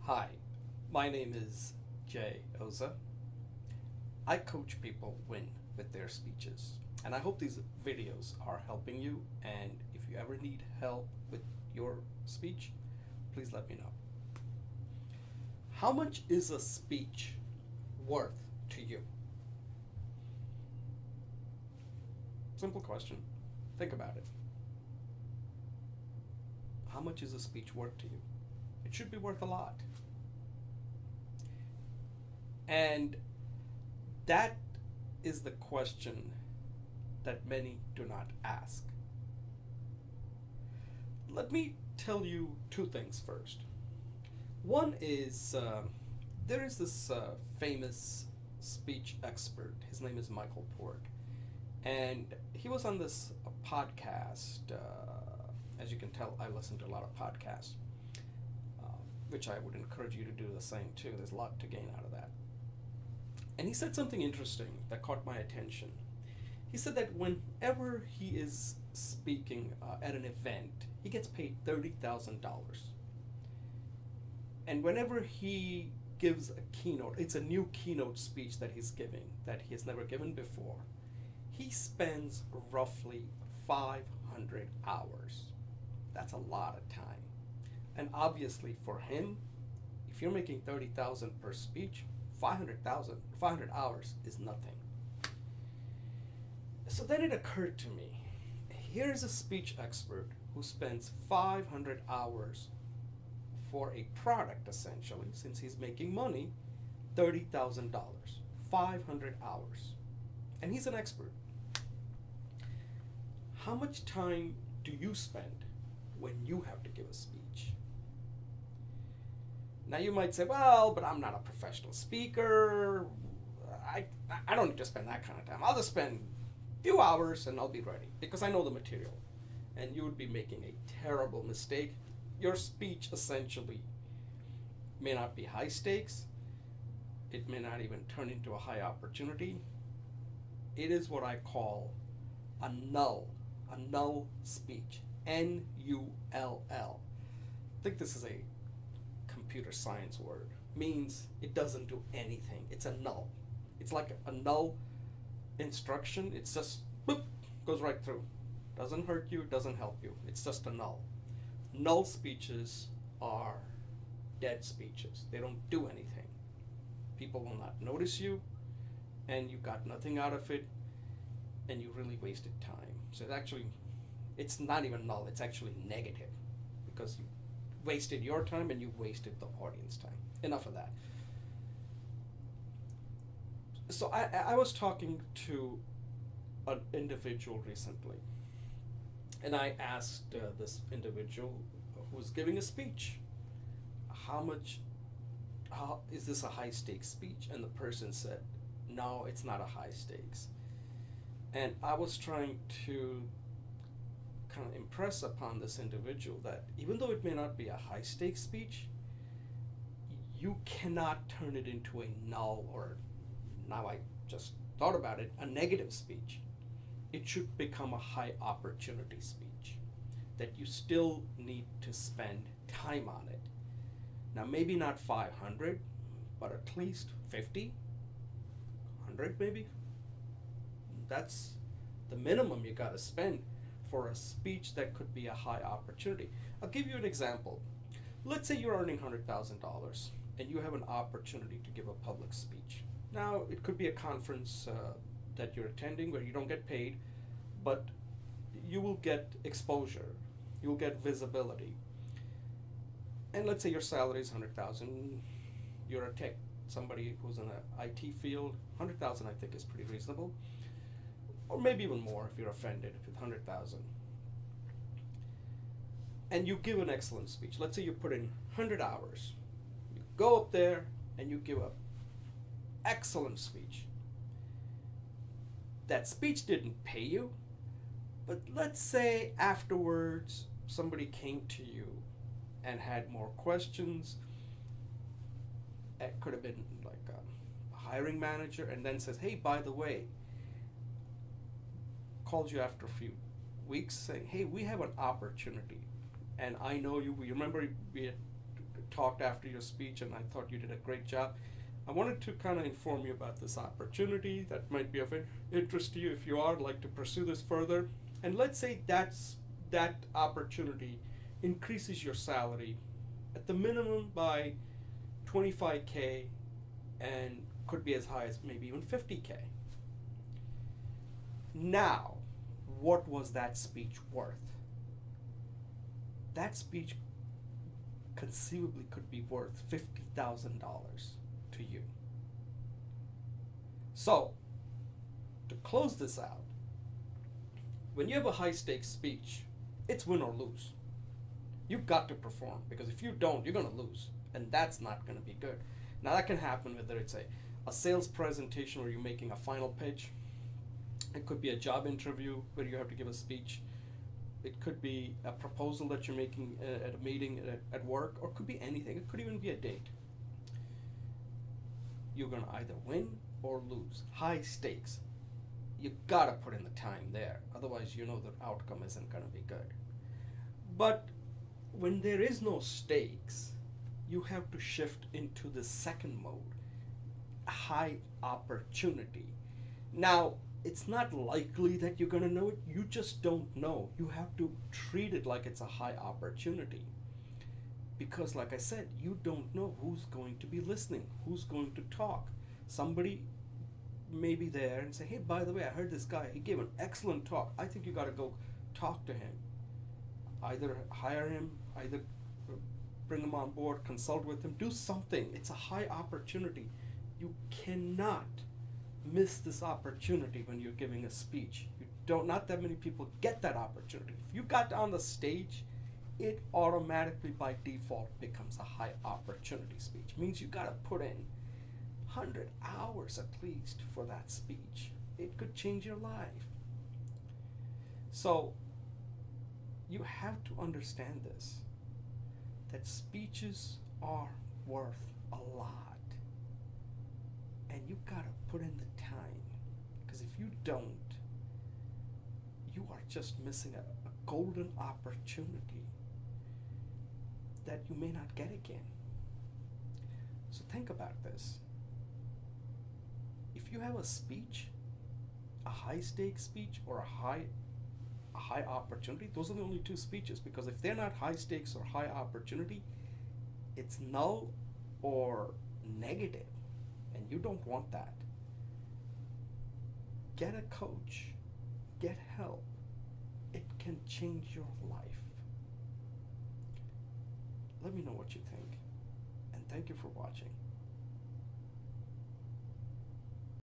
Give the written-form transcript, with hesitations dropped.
Hi, my name is Jay Oza. I coach people win with their speeches, and I hope these videos are helping you. And if you ever need help with your speech, please let me know. How much is a speech worth to you? Simple question. Think about it. How much is a speech worth to you? It should be worth a lot. And that is the question that many do not ask. Let me tell you two things first. One is there is this famous speech expert. His name is Michael Port. And he was on this podcast. As you can tell, I listen to a lot of podcasts, which I would encourage you to do the same too. There's a lot to gain out of that. And he said something interesting that caught my attention. He said that whenever he is speaking at an event, he gets paid $30,000. And whenever he gives a keynote, it's a new keynote speech that he's giving that he has never given before, he spends roughly 500 hours. That's a lot of time. And obviously for him, if you're making 30,000 per speech, 500 hours is nothing. So then it occurred to me, here's a speech expert who spends 500 hours for a product, essentially, since he's making money, $30,000, 500 hours. And he's an expert. How much time do you spend when you have to give a speech? Now you might say, well, but I'm not a professional speaker. I don't need to spend that kind of time. I'll just spend a few hours and I'll be ready because I know the material. And you would be making a terrible mistake. Your speech essentially may not be high stakes. It may not even turn into a high opportunity. It is what I call a null speech. N-U-L-L. I think this is a computer science word. Means it doesn't do anything. It's a null. It's like a null instruction. It's just boop, goes right through. Doesn't hurt you, doesn't help you. It's just a null. Null speeches are dead speeches. They don't do anything. People will not notice you, and you got nothing out of it, and you really wasted time. So it's not even null, it's actually negative, because you wasted your time and you wasted the audience time. Enough of that. So I was talking to an individual recently, and I asked this individual who was giving a speech, how is this a high stakes speech? And the person said, no, it's not a high stakes. And I was trying to kind of impress upon this individual that even though it may not be a high stakes speech, you cannot turn it into a null, or now I just thought about it, a negative speech. It should become a high opportunity speech that you still need to spend time on it. Now maybe not 500, but at least 50, 100 maybe. That's the minimum you gotta spend for a speech that could be a high opportunity. I'll give you an example. Let's say you're earning $100,000 and you have an opportunity to give a public speech. Now it could be a conference that you're attending where you don't get paid, but you will get exposure, you'll get visibility. And let's say your salary is $100,000, you're a tech, somebody who's in the IT field, $100,000 I think is pretty reasonable. Or maybe even more if you're offended with 100,000. And you give an excellent speech. Let's say you put in 100 hours. You go up there and you give an excellent speech. That speech didn't pay you, but let's say afterwards somebody came to you and had more questions. It could have been like a hiring manager, and then says, hey, by the way, called you after a few weeks saying, hey, we have an opportunity, and I know you remember we had talked after your speech, and I thought you did a great job. I wanted to kind of inform you about this opportunity that might be of interest to you. If you are, like to pursue this further, and let's say that opportunity increases your salary at the minimum by 25K and could be as high as maybe even 50K. Now, what was that speech worth? That speech conceivably could be worth $50,000 to you. So, to close this out, when you have a high stakes speech, it's win or lose. You've got to perform, because if you don't, you're going to lose, and that's not going to be good. Now, that can happen whether it's a sales presentation where you're making a final pitch. It could be a job interview where you have to give a speech. It could be a proposal that you're making at a meeting at work, or it could be anything. It could even be a date. You're going to either win or lose. High stakes. You got to put in the time there. Otherwise, you know the outcome isn't going to be good. But when there is no stakes, you have to shift into the second mode, high opportunity. Now, it's not likely that you're going to know it. You just don't know. You have to treat it like it's a high opportunity. Because, like I said, you don't know who's going to be listening, who's going to talk. Somebody may be there and say, hey, by the way, I heard this guy, he gave an excellent talk. I think you got to go talk to him. Either hire him, either bring him on board, consult with him, do something. It's a high opportunity. You cannot miss this opportunity when you're giving a speech. Not that many people get that opportunity. If you got on the stage, it automatically by default becomes a high opportunity speech. It means you got to put in 100 hours at least for that speech. It could change your life. So you have to understand this, that speeches are worth a lot. And you gotta put in the time, because if you don't, you are just missing a golden opportunity that you may not get again. So think about this. If you have a speech, a high stakes speech or a high opportunity, those are the only two speeches, because if they're not high stakes or high opportunity, it's null or negative. And you don't want that. Get a coach. Get help. It can change your life. Let me know what you think. And thank you for watching.